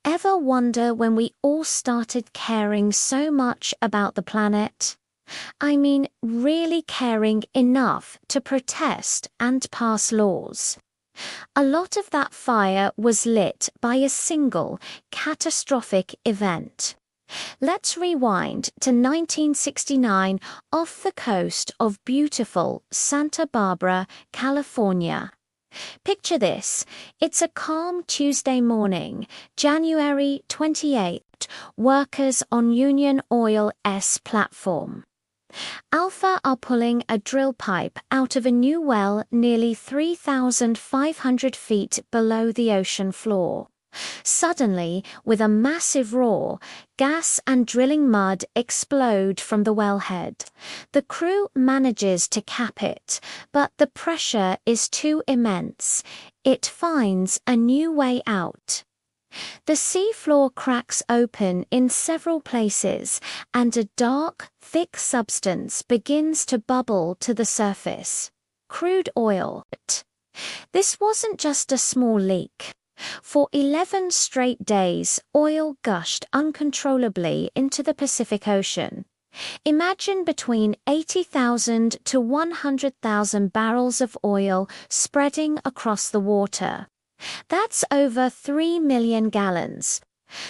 Ever wonder when we all started caring so much about the planet? I mean, really caring enough to protest and pass laws. A lot of that fire was lit by a single, catastrophic event. Let's rewind to 1969 off the coast of beautiful Santa Barbara, California. Picture this. It's a calm Tuesday morning, January 28th, workers on Union Oil's platform. Alpha are pulling a drill pipe out of a new well nearly 3,500 feet below the ocean floor. Suddenly, with a massive roar, gas and drilling mud explode from the wellhead. The crew manages to cap it, but the pressure is too immense. It finds a new way out. The seafloor cracks open in several places, and a dark, thick substance begins to bubble to the surface. Crude oil. This wasn't just a small leak. For 11 straight days, oil gushed uncontrollably into the Pacific Ocean. Imagine between 80,000 to 100,000 barrels of oil spreading across the water. That's over 3 million gallons.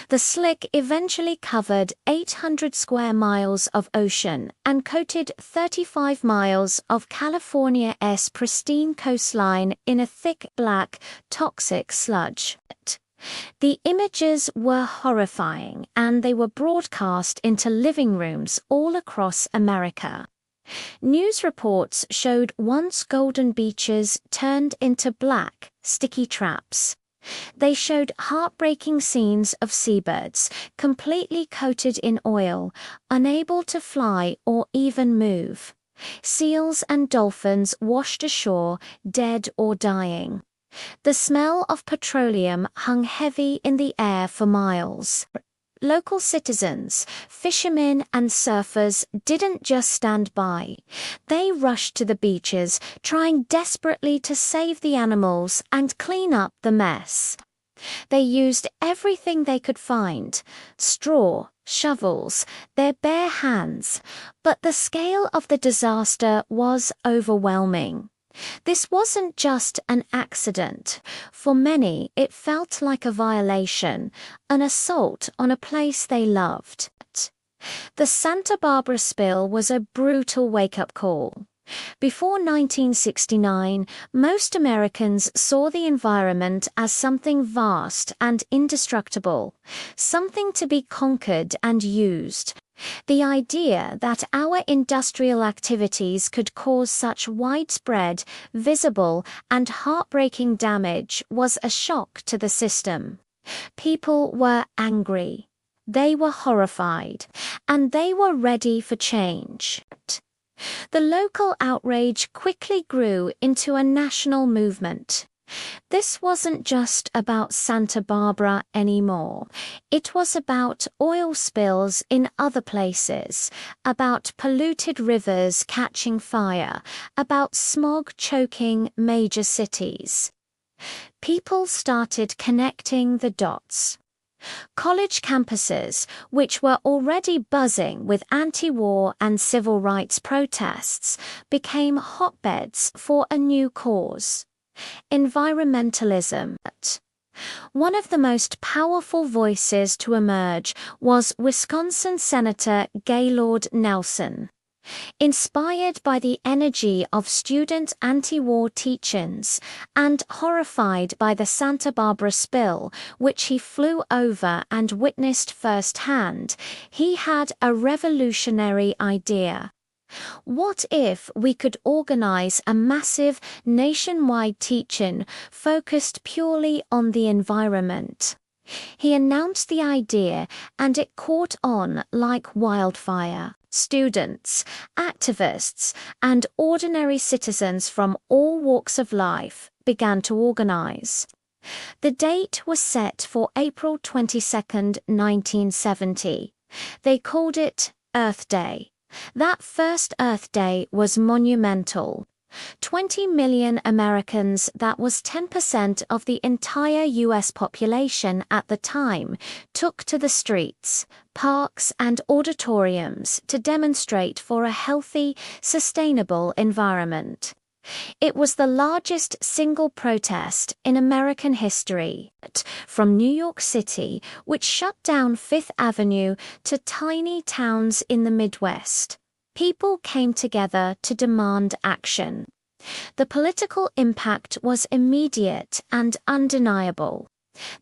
The slick eventually covered 800 square miles of ocean and coated 35 miles of California's pristine coastline in a thick black, toxic sludge. The images were horrifying, and they were broadcast into living rooms all across America. News reports showed once golden beaches turned into black, sticky traps. They showed heartbreaking scenes of seabirds completely coated in oil, unable to fly or even move. Seals and dolphins washed ashore, dead or dying. The smell of petroleum hung heavy in the air for miles. Local citizens, fishermen and surfers didn't just stand by. They rushed to the beaches, trying desperately to save the animals and clean up the mess. They used everything they could find: straw, shovels, their bare hands. But the scale of the disaster was overwhelming. This wasn't just an accident. For many, it felt like a violation, an assault on a place they loved. The Santa Barbara spill was a brutal wake-up call. Before 1969, most Americans saw the environment as something vast and indestructible, something to be conquered and used. The idea that our industrial activities could cause such widespread, visible, and heartbreaking damage was a shock to the system. People were angry. They were horrified, and they were ready for change. The local outrage quickly grew into a national movement. This wasn't just about Santa Barbara anymore. It was about oil spills in other places, about polluted rivers catching fire, about smog choking major cities. People started connecting the dots. College campuses, which were already buzzing with anti-war and civil rights protests, became hotbeds for a new cause: environmentalism. One of the most powerful voices to emerge was Wisconsin Senator Gaylord Nelson. Inspired by the energy of student anti-war teach-ins and horrified by the Santa Barbara spill, which he flew over and witnessed firsthand, he had a revolutionary idea. What if we could organize a massive nationwide teach-in focused purely on the environment? He announced the idea, and it caught on like wildfire. Students, activists, and ordinary citizens from all walks of life began to organize. The date was set for April 22, 1970. They called it Earth Day. That first Earth Day was monumental. 20 million Americans, that was 10% of the entire US population at the time, took to the streets, parks, and auditoriums to demonstrate for a healthy, sustainable environment. It was the largest single protest in American history, from New York City, which shut down Fifth Avenue, to tiny towns in the Midwest. People came together to demand action. The political impact was immediate and undeniable.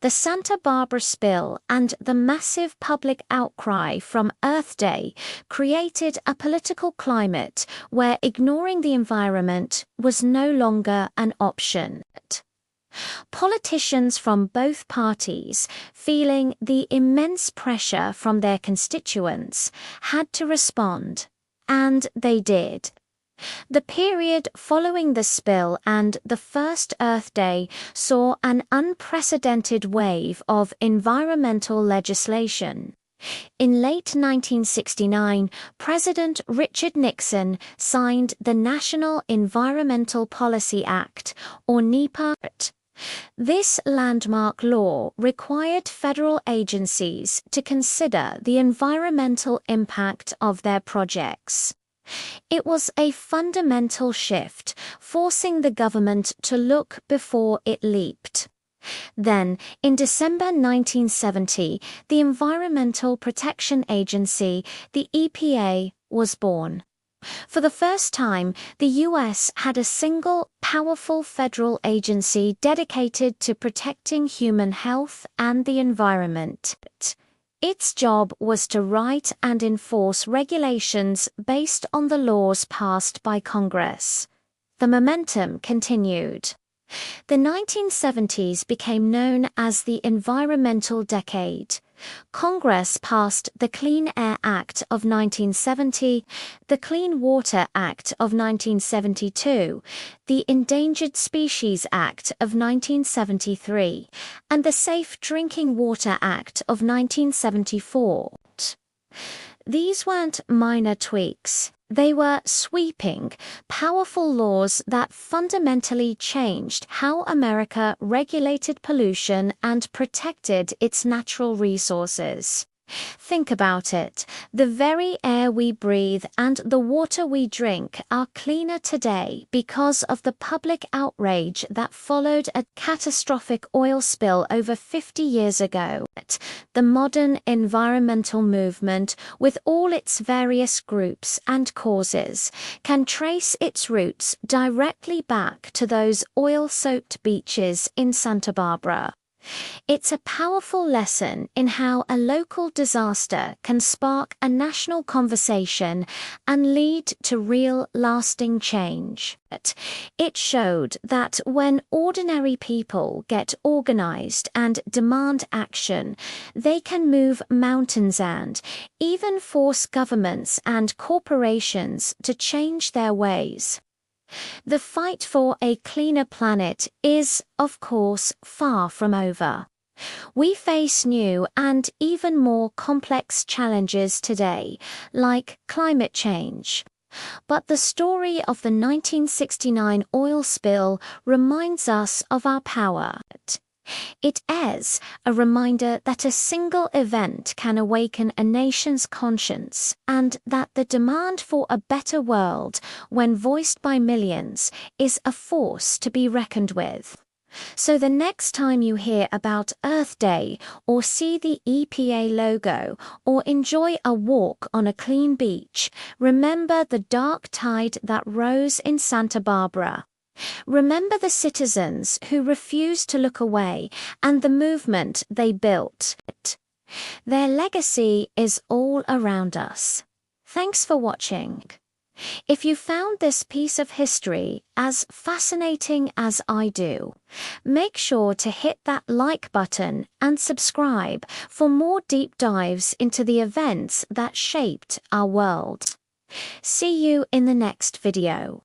The Santa Barbara spill and the massive public outcry from Earth Day created a political climate where ignoring the environment was no longer an option. Politicians from both parties, feeling the immense pressure from their constituents, had to respond. And they did. The period following the spill and the first Earth Day saw an unprecedented wave of environmental legislation. In late 1969, President Richard Nixon signed the National Environmental Policy Act, or NEPA. This landmark law required federal agencies to consider the environmental impact of their projects. It was a fundamental shift, forcing the government to look before it leaped. Then, in December 1970, the Environmental Protection Agency, the EPA, was born. For the first time, the U.S. had a single, powerful federal agency dedicated to protecting human health and the environment. Its job was to write and enforce regulations based on the laws passed by Congress. The momentum continued. The 1970s became known as the environmental decade. Congress passed the Clean Air Act of 1970, the Clean Water Act of 1972, the Endangered Species Act of 1973, and the Safe Drinking Water Act of 1974. These weren't minor tweaks. They were sweeping, powerful laws that fundamentally changed how America regulated pollution and protected its natural resources. Think about it. The very air we breathe and the water we drink are cleaner today because of the public outrage that followed a catastrophic oil spill over 50 years ago. The modern environmental movement, with all its various groups and causes, can trace its roots directly back to those oil-soaked beaches in Santa Barbara. It's a powerful lesson in how a local disaster can spark a national conversation and lead to real, lasting change. It showed that when ordinary people get organized and demand action, they can move mountains and even force governments and corporations to change their ways. The fight for a cleaner planet is, of course, far from over. We face new and even more complex challenges today, like climate change. But the story of the 1969 oil spill reminds us of our power. It is a reminder that a single event can awaken a nation's conscience, and that the demand for a better world, when voiced by millions, is a force to be reckoned with. So the next time you hear about Earth Day, or see the EPA logo, or enjoy a walk on a clean beach, remember the dark tide that rose in Santa Barbara. Remember the citizens who refused to look away and the movement they built. Their legacy is all around us. Thanks for watching. If you found this piece of history as fascinating as I do, make sure to hit that like button and subscribe for more deep dives into the events that shaped our world. See you in the next video.